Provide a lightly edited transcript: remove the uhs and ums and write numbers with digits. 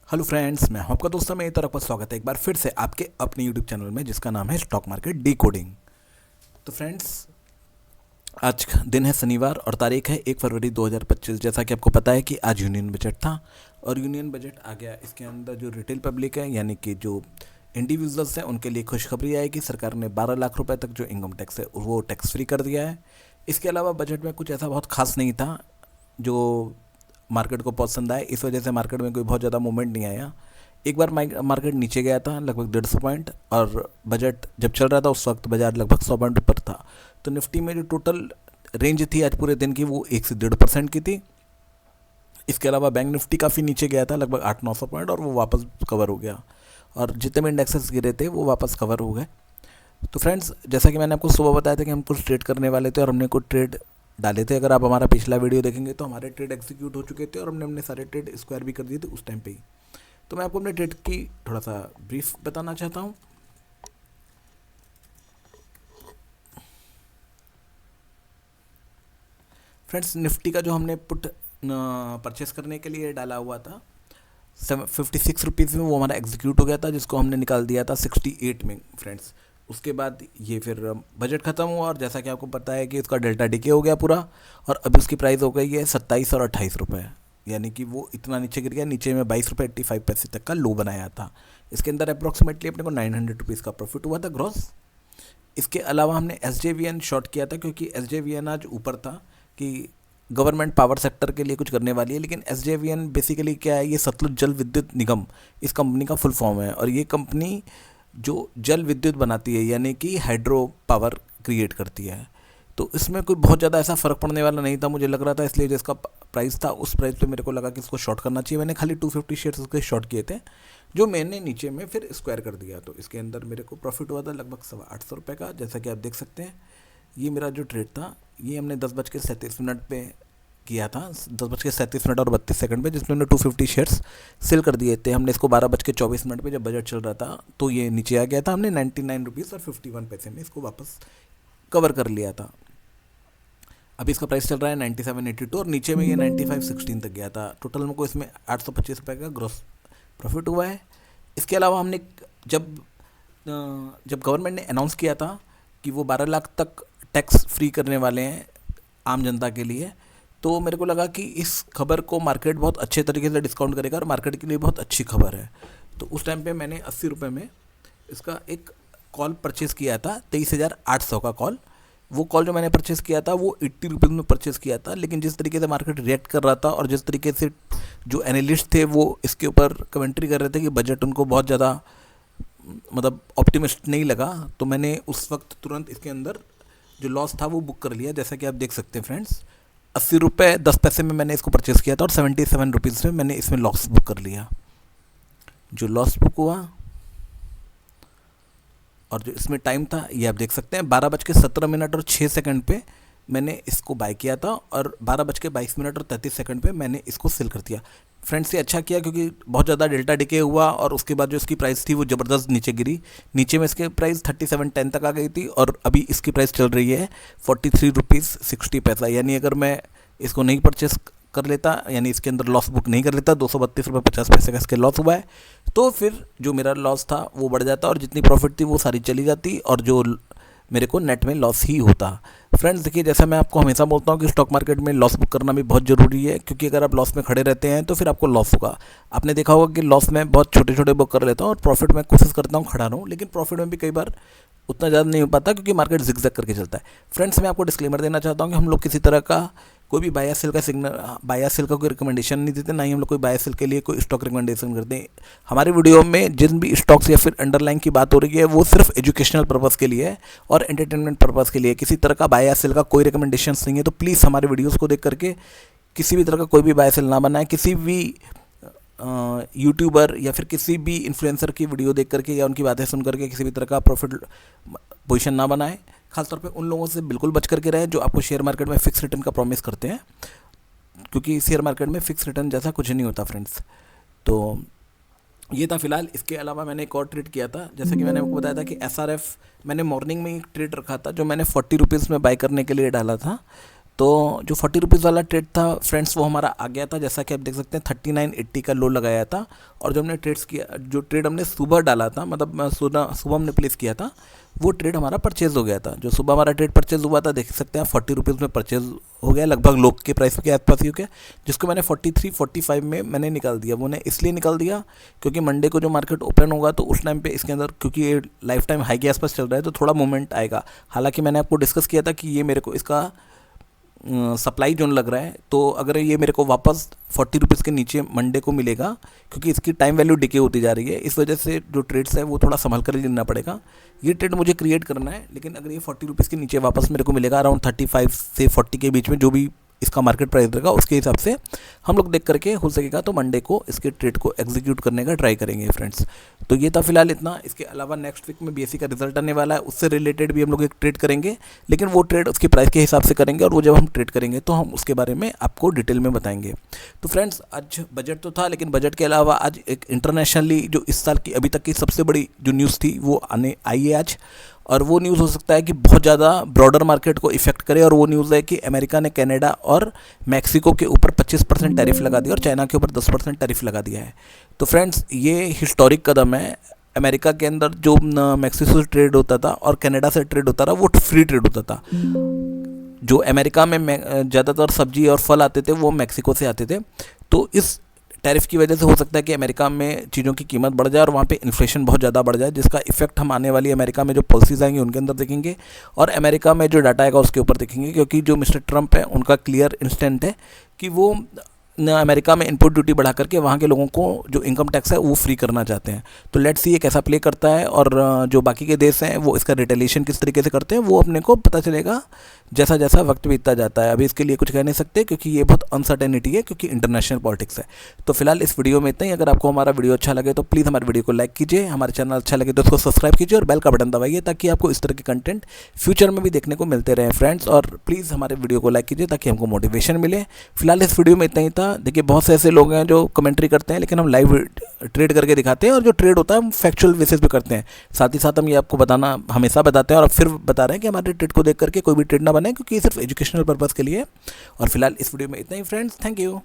Hello friends, मैं हूं आपका दोस्त मेरी तरफ पर स्वागत है एक बार फिर से आपके अपने यूट्यूब चैनल में जिसका नाम है स्टॉक मार्केट डी कोडिंग। तो फ्रेंड्स, आज का दिन है शनिवार और तारीख है 1 फरवरी 2025। जैसा कि आपको पता है कि आज यूनियन बजट था और यूनियन बजट आ गया। इसके अंदर जो रिटेल पब्लिक है यानी कि जो इंडिविजुअल्स हैं उनके लिए खुशखबरी आई कि सरकार ने 12 लाख रुपए तक जो इनकम टैक्स है वो टैक्स फ्री कर दिया है। इसके अलावा बजट में कुछ ऐसा बहुत खास नहीं था जो मार्केट को पसंद आए। इस वजह से मार्केट में कोई बहुत ज़्यादा मूवमेंट नहीं आया। एक बार मार्केट नीचे गया था लगभग 150 पॉइंट, और बजट जब चल रहा था उस वक्त बाजार लगभग 100 पॉइंट ऊपर था। तो निफ्टी में जो टोटल रेंज थी आज पूरे दिन की वो 1 से 1.5% की थी। इसके अलावा बैंक निफ्टी काफ़ी नीचे गया था लगभग 800-900 पॉइंट, और वो वापस कवर हो गया। और जितने भी इंडेक्सेस गिरे थे वो वापस कवर हो गए। तो फ्रेंड्स, जैसा कि मैंने आपको सुबह बताया था कि हम कुछ ट्रेड करने वाले थे और हमने कुछ ट्रेड डाले थे। अगर आप हमारा पिछला वीडियो देखेंगे तो हमारे ट्रेड एग्जीक्यूट हो चुके थे और हमने अपने सारे ट्रेड स्क्वायर भी कर दिए थे उस टाइम पे ही। तो मैं आपको अपने ट्रेड की थोड़ा सा ब्रीफ बताना चाहता हूँ। फ्रेंड्स, निफ्टी का जो हमने पुट परचेस करने के लिए डाला हुआ था 56 रुपीज़ में, वो हमारा एग्जीक्यूट हो गया था, जिसको हमने निकाल दिया था 68 में फ्रेंड्स। उसके बाद ये फिर बजट ख़त्म हुआ और जैसा कि आपको पता है कि उसका डेल्टा डिके हो गया पूरा, और अभी उसकी प्राइस हो गई है 27 और 28 रुपये। यानी कि वो इतना नीचे गिर गया, नीचे में 22 रुपये 85 पैसे तक का लो बनाया था। इसके अंदर अप्रॉक्सीमेटली अपने को 900 रुपीज़ का प्रॉफिट हुआ था ग्रॉस। इसके अलावा हमने SJVN शॉर्ट किया था क्योंकि SJVN आज ऊपर था कि गवर्नमेंट पावर सेक्टर के लिए कुछ करने वाली है। लेकिन SJVN बेसिकली क्या है, ये सतलुज जल विद्युत निगम इस कंपनी का फुल फॉर्म है, और ये कंपनी जो जल विद्युत बनाती है यानी कि हाइड्रो पावर क्रिएट करती है। तो इसमें कोई बहुत ज़्यादा ऐसा फ़र्क पड़ने वाला नहीं था मुझे लग रहा था, इसलिए जिसका प्राइस था उस प्राइस पे मेरे को लगा कि इसको शॉर्ट करना चाहिए। मैंने खाली 250 शेयर्स उसके शॉर्ट किए थे जो मैंने नीचे में फिर स्क्वायर कर दिया। तो इसके अंदर मेरे को प्रॉफिट हुआ था लगभग 850 रुपये का। जैसा कि आप देख सकते हैं, ये मेरा जो ट्रेड था ये हमने 10:37 पे किया था, 10:37 और 32 सेकंड पे, जिसमें हमने 250 शेयर्स सेल कर दिए थे। हमने इसको 12:24 पे जब बजट चल रहा था तो ये नीचे आ गया था, हमने 99 रुपीज़ और 51 पैसे में इसको वापस कवर कर लिया था। अभी इसका प्राइस चल रहा है 97.82 और नीचे में ये 95.16 तक गया था। टोटल हमको इसमें 825 रुपये का ग्रॉस प्रॉफिट हुआ है। इसके अलावा हमने जब जब गवर्नमेंट ने अनाउंस किया था कि वो 12 लाख तक टैक्स फ्री करने वाले हैं आम जनता के लिए, तो मेरे को लगा कि इस खबर को मार्केट बहुत अच्छे तरीके से डिस्काउंट करेगा और मार्केट के लिए बहुत अच्छी खबर है। तो उस टाइम पे मैंने 80 रुपये में इसका एक कॉल परचेज़ किया था, 23,800 का कॉल। वो कॉल जो मैंने परचेज़ किया था वो 80 रुपीज़ में परचेज़ किया था। लेकिन जिस तरीके से मार्केट रिएक्ट कर रहा था और जिस तरीके से जो एनालिस्ट थे वो इसके ऊपर कमेंट्री कर रहे थे कि बजट उनको बहुत ज़्यादा मतलब ऑप्टिमिस्ट नहीं लगा, तो मैंने उस वक्त तुरंत इसके अंदर जो लॉस था वो बुक कर लिया। जैसा कि आप देख सकते हैं फ्रेंड्स, 80 रुपये 10 पैसे में मैंने इसको परचेज़ किया था और 77 रुपीज़ में मैंने इसमें लॉस बुक कर लिया। जो लॉस बुक हुआ और जो इसमें टाइम था ये आप देख सकते हैं, 12:17 और 6 सेकंड पे मैंने इसको बाय किया था और 12:22 और 33 सेकंड पे मैंने इसको सेल कर दिया। फ्रेंड्स, ये अच्छा किया क्योंकि बहुत ज़्यादा डेल्टा डिके हुआ और उसके बाद जो इसकी प्राइस थी वो ज़बरदस्त नीचे गिरी। नीचे में इसकी प्राइस 37.10 तक आ गई थी और अभी इसकी प्राइस चल रही है 43 रुपीज़ 60 पैसा। यानी अगर मैं इसको नहीं परचेस कर लेता, यानी इसके अंदर लॉस बुक नहीं कर लेता, 232 रुपये 50 पैसे का इसके लॉस हुआ है, तो फिर जो मेरा लॉस था वो बढ़ जाता और जितनी प्रॉफिट थी वो सारी चली जाती और जो मेरे को नेट में लॉस ही होता। फ्रेंड्स देखिए, जैसा मैं आपको हमेशा बोलता हूँ कि स्टॉक मार्केट में लॉस बुक करना भी बहुत ज़रूरी है, क्योंकि अगर आप लॉस में खड़े रहते हैं तो फिर आपको लॉस होगा। आपने देखा होगा कि लॉस में बहुत छोटे छोटे बुक कर लेता हूँ और प्रॉफिट में कोशिश करता हूँ खड़ा रहूँ, लेकिन प्रॉफिट में भी कई बार उतना ज़्यादा नहीं हो पाता क्योंकि मार्केट जिगजैग करके चलता है। फ्रेंड्स, मैं आपको डिस्क्लेमर देना चाहता हूँ कि हम लोग किसी तरह का कोई भी बाय या सेल का सिग्नल, बाय या सेल का कोई रिकमेंडेशन नहीं देते, ना ही हम लोग कोई बाय सेल के लिए कोई स्टॉक रिकमेंडेशन करते हैं। हमारे वीडियो में जिन भी स्टॉक्स या फिर अंडरलाइन की बात हो रही है वो सिर्फ एजुकेशनल पर्पज़ के लिए है और एंटरटेनमेंट पर्पज़ के लिए। किसी तरह का बाय या सेल का कोई रिकमेंडेशन नहीं है। तो प्लीज़ हमारे वीडियोज़ को देख करके किसी भी तरह का कोई भी बाय सेल ना बनाए। किसी भी यूट्यूबर या फिर किसी भी इन्फ्लुएंसर की वीडियो देख करके या उनकी बातें सुन करके किसी भी तरह का प्रॉफिट पोजीशन ना बनाए। खासतौर पे उन लोगों से बिल्कुल बच करके रहें जो आपको शेयर मार्केट में फिक्स रिटर्न का प्रॉमिस करते हैं, क्योंकि शेयर मार्केट में फिक्स रिटर्न जैसा कुछ नहीं होता फ्रेंड्स। तो ये था फिलहाल। इसके अलावा मैंने एक और ट्रेड किया था, जैसे कि मैंने आपको बताया था कि SRF मैंने मॉर्निंग में एक ट्रेड रखा था जो मैंने 40 रुपीज़ में बाय करने के लिए डाला था। तो जो 40 रुपीज़ वाला ट्रेड था फ्रेंड्स वो हमारा आ गया था, जैसा कि आप देख सकते हैं 39.80 का लो लगाया था। और जो हमने जो ट्रेड हमने सुबह डाला था, मतलब सुबह हमने प्लेस किया था, वो ट्रेड हमारा परचेज़ हो गया था। जो सुबह हमारा ट्रेड परचेज़ हुआ था, देख सकते हैं 40 रुपीज़ में परचेज़ हो गया, लगभग लोग के प्राइस के आसपास ही हो गया, जिसको मैंने 43-45 में मैंने निकाल दिया। वो ने इसलिए निकाल दिया क्योंकि मंडे को जो मार्केट ओपन होगा तो उस टाइम पे इसके अंदर, क्योंकि ये लाइफ टाइम हाई के आसपास चल रहा है, तो थोड़ा मूवमेंट आएगा। हालांकि मैंने आपको डिस्कस किया था कि ये मेरे को इसका सप्लाई जोन लग रहा है, तो अगर ये मेरे को वापस 40 रुपीज़ के नीचे मंडे को मिलेगा, क्योंकि इसकी टाइम वैल्यू डिके होती जा रही है, इस वजह से जो ट्रेड्स है वो थोड़ा संभल कर लेना पड़ेगा। ये ट्रेड मुझे क्रिएट करना है, लेकिन अगर ये 40 रुपीज़ के नीचे वापस मेरे को मिलेगा, अराउंड 35 से 40 के बीच में जो भी इसका मार्केट प्राइस रहेगा, उसके हिसाब से हम लोग देख करके हो सकेगा तो मंडे को इसके ट्रेड को एग्जीक्यूट करने का ट्राई करेंगे फ्रेंड्स। तो ये था फिलहाल इतना। इसके अलावा नेक्स्ट वीक में बीएससी का रिजल्ट आने वाला है, उससे रिलेटेड भी हम लोग एक ट्रेड करेंगे, लेकिन वो ट्रेड उसकी प्राइस के हिसाब से करेंगे, और वो जब हम ट्रेड करेंगे तो हम उसके बारे में आपको डिटेल में बताएंगे। तो फ्रेंड्स आज बजट तो था, लेकिन बजट के अलावा आज एक इंटरनेशनली जो इस साल की अभी तक की सबसे बड़ी जो न्यूज़ थी वो आने आई है आज। और वो न्यूज़ हो सकता है कि बहुत ज़्यादा ब्रॉडर मार्केट को इफेक्ट करे, और वो न्यूज़ है कि अमेरिका ने कनाडा और मैक्सिको के ऊपर 25% टैरिफ लगा दिया और चाइना के ऊपर 10% टैरिफ लगा दिया है। तो फ्रेंड्स ये हिस्टोरिक कदम है। अमेरिका के अंदर जो मैक्सिको से ट्रेड होता था और कनाडा से ट्रेड होता था वो फ्री ट्रेड होता था। जो अमेरिका में ज़्यादातर सब्जी और फल आते थे वो मैक्सिको से आते थे। तो इस टैरिफ की वजह से हो सकता है कि अमेरिका में चीज़ों की कीमत बढ़ जाए और वहाँ पे इन्फ्लेशन बहुत ज़्यादा बढ़ जाए, जिसका इफेक्ट हम आने वाली अमेरिका में जो पॉलिसीज आएंगी उनके अंदर देखेंगे, और अमेरिका में जो डाटा आएगा उसके ऊपर देखेंगे। क्योंकि जो मिस्टर ट्रंप है उनका क्लियर इंस्टेंट है कि वो अमेरिका में इनपुट ड्यूटी बढ़ा करके वहाँ के लोगों को जो इनकम टैक्स है वो फ्री करना चाहते हैं। तो लेट्स सी ये कैसा प्ले करता है, और जो बाकी के देश हैं वो इसका रिटेलिएशन किस तरीके से करते हैं वो अपने को पता चलेगा जैसा जैसा वक्त बीतता जाता है। अभी इसके लिए कुछ कह नहीं सकते क्योंकि ये बहुत अनसर्टेनिटी है, क्योंकि इंटरनेशनल पॉलिटिक्स है। तो फिलहाल इस वीडियो में इतना ही। अगर आपको हमारा वीडियो अच्छा लगे तो प्लीज़ हमारे वीडियो को लाइक कीजिए, हमारे चैनल अच्छा लगे तो उसको सब्सक्राइब कीजिए और बेल का बटन दबाइए, ताकि आपको इस तरह के कंटेंट फ्यूचर में भी देखने को मिलते रहे फ्रेंड्स। और प्लीज़ हमारे वीडियो को लाइक कीजिए ताकि हमको मोटिवेशन मिले। फिलहाल इस वीडियो में इतना ही था। देखिए बहुत से ऐसे लोग हैं जो कमेंट्री करते हैं, लेकिन हम लाइव ट्रेड करके दिखाते हैं, और जो ट्रेड होता है हम फैक्चुअल बेसिस पे करते हैं। साथ ही साथ हम ये आपको बताना हमेशा बताते हैं, और अब फिर बता रहे हैं कि हमारे ट्रेड को देख करके कोई भी ट्रेड ना बने, क्योंकि ये सिर्फ एजुकेशनल पर्पज़ के लिए। और फिलहाल इस वीडियो में इतना ही फ्रेंड्स, थैंक यू।